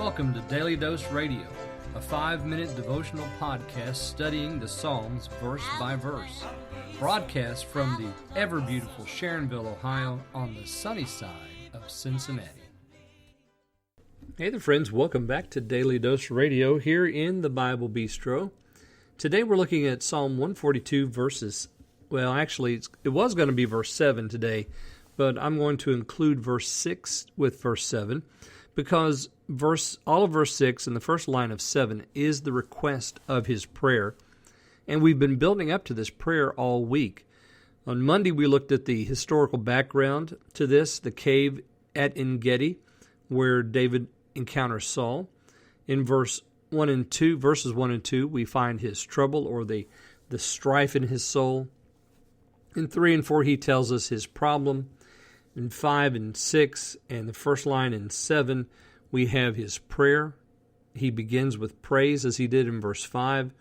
Welcome to Daily Dose Radio, a 5-minute devotional podcast studying the Psalms verse by verse. Broadcast from the ever-beautiful Sharonville, Ohio, on the sunny side of Cincinnati. Hey there, friends. Welcome back to Daily Dose Radio here in the Bible Bistro. Today we're looking at Psalm 142 verses, it was going to be verse 7 today, but I'm going to include verse 6 with verse 7 because all of verse 6 and the first line of 7 is the request of his prayer. And we've been building up to this prayer all week. On Monday, we looked at the historical background to this, the cave at En-Gedi, where David encounters Saul. In verses 1 and 2, we find his trouble or the strife in his soul. In 3 and 4, he tells us his problem. In 5 and 6, and the first line in 7, we have his prayer. He begins with praise, as he did in verse 5,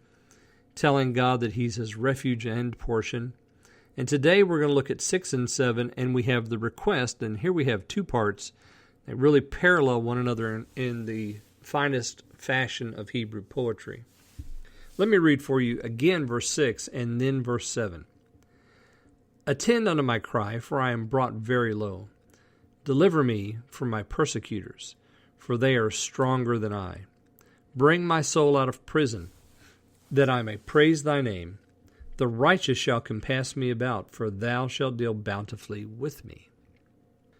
telling God that he's his refuge and portion. And today we're going to look at 6 and 7, and we have the request, and here we have two parts that really parallel one another in the finest fashion of Hebrew poetry. Let me read for you again verse 6 and then verse 7. Attend unto my cry, for I am brought very low. Deliver me from my persecutors, for they are stronger than I. Bring my soul out of prison, that I may praise thy name. The righteous shall compass me about, for thou shalt deal bountifully with me.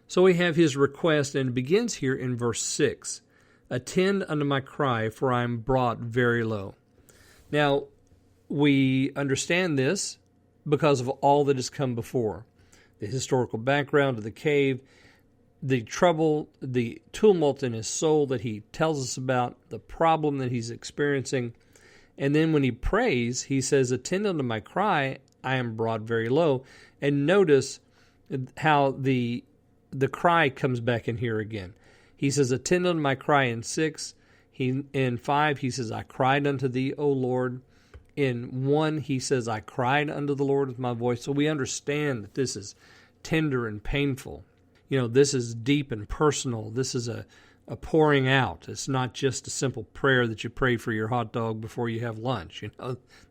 So we have his request, and it begins here in verse 6. Attend unto my cry, for I am brought very low. Now, we understand this because of all that has come before. The historical background of the cave, the trouble, the tumult in his soul that he tells us about, the problem that he's experiencing. And then when he prays, he says, attend unto my cry, I am brought very low. And notice how the cry comes back in here again. He says, attend unto my cry in 6. In 5, he says, I cried unto thee, O Lord. In 1, he says, I cried unto the Lord with my voice. So we understand that this is tender and painful. This is deep and personal. This is a pouring out. It's not just a simple prayer that you pray for your hot dog before you have lunch.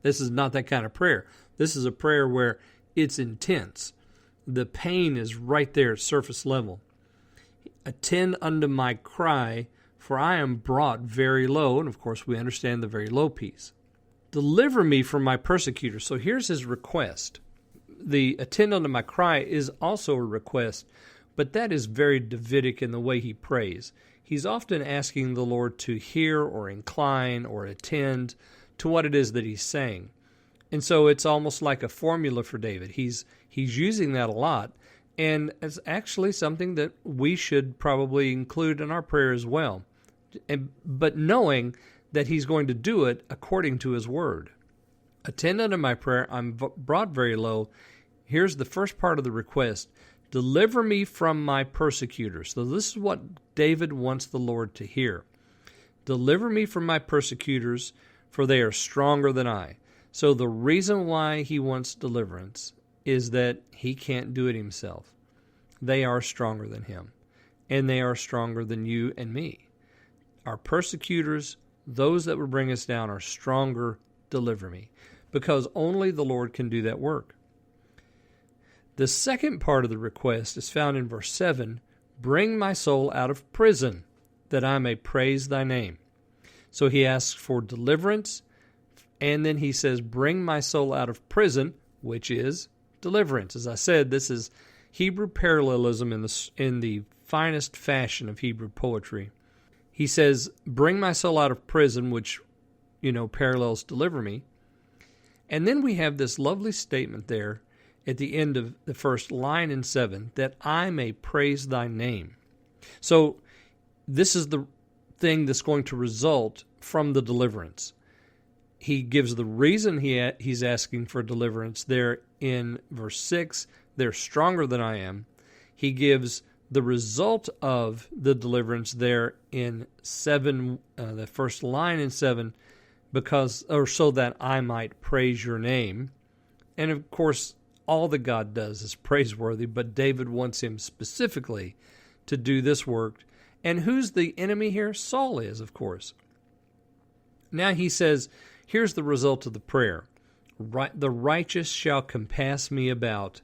This is not that kind of prayer. This is a prayer where it's intense. The pain is right there at surface level. Attend unto my cry, for I am brought very low. And of course, we understand the very low piece. Deliver me from my persecutor. So here's his request. The attend unto my cry is also a request, but that is very Davidic in the way he prays. He's often asking the Lord to hear or incline or attend to what it is that he's saying. And so it's almost like a formula for David. He's using that a lot, and it's actually something that we should probably include in our prayer as well. But knowing that he's going to do it according to his word. Attend unto my prayer, I'm brought very low. Here's the first part of the request. Deliver me from my persecutors. So this is what David wants the Lord to hear. Deliver me from my persecutors, for they are stronger than I. So the reason why he wants deliverance is that he can't do it himself. They are stronger than him, and they are stronger than you and me. Our persecutors, those that would bring us down, are stronger. Deliver me, because only the Lord can do that work. The second part of the request is found in verse 7. Bring my soul out of prison, that I may praise thy name. So he asks for deliverance, and then he says, bring my soul out of prison, which is deliverance. As I said, this is Hebrew parallelism in the finest fashion of Hebrew poetry. He says, bring my soul out of prison, which, parallels deliver me. And then we have this lovely statement there at the end of the first line in 7, that I may praise thy name. So this is the thing that's going to result from the deliverance. He gives the reason he's asking for deliverance there in verse 6. They're stronger than I am. He gives the result of the deliverance there in 7, the first line in 7, so that I might praise your name. And of course, all that God does is praiseworthy, but David wants him specifically to do this work, And who's the enemy here? Saul is, of course. Now he says, here's the result of the prayer. The righteous shall compass me about,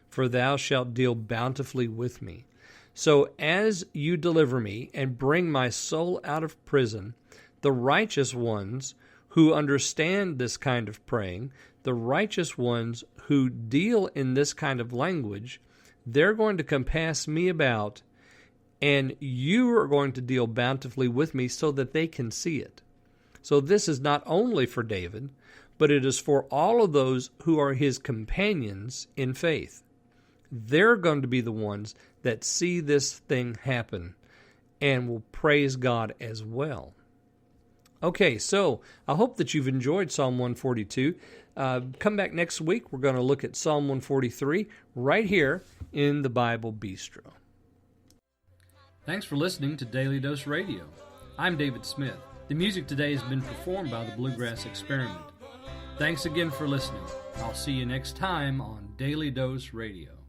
for thou shalt deal bountifully with me. So as you deliver me and bring my soul out of prison, the righteous ones who understand this kind of praying, the righteous ones who deal in this kind of language, they're going to compass me about, and you are going to deal bountifully with me so that they can see it. So this is not only for David, but it is for all of those who are his companions in faith. They're going to be the ones that see this thing happen and will praise God as well. Okay, so I hope that you've enjoyed Psalm 142. Come back next week. We're going to look at Psalm 143 right here in the Bible Bistro. Thanks for listening to Daily Dose Radio. I'm David Smith. The music today has been performed by the Bluegrass Experiment. Thanks again for listening. I'll see you next time on Daily Dose Radio.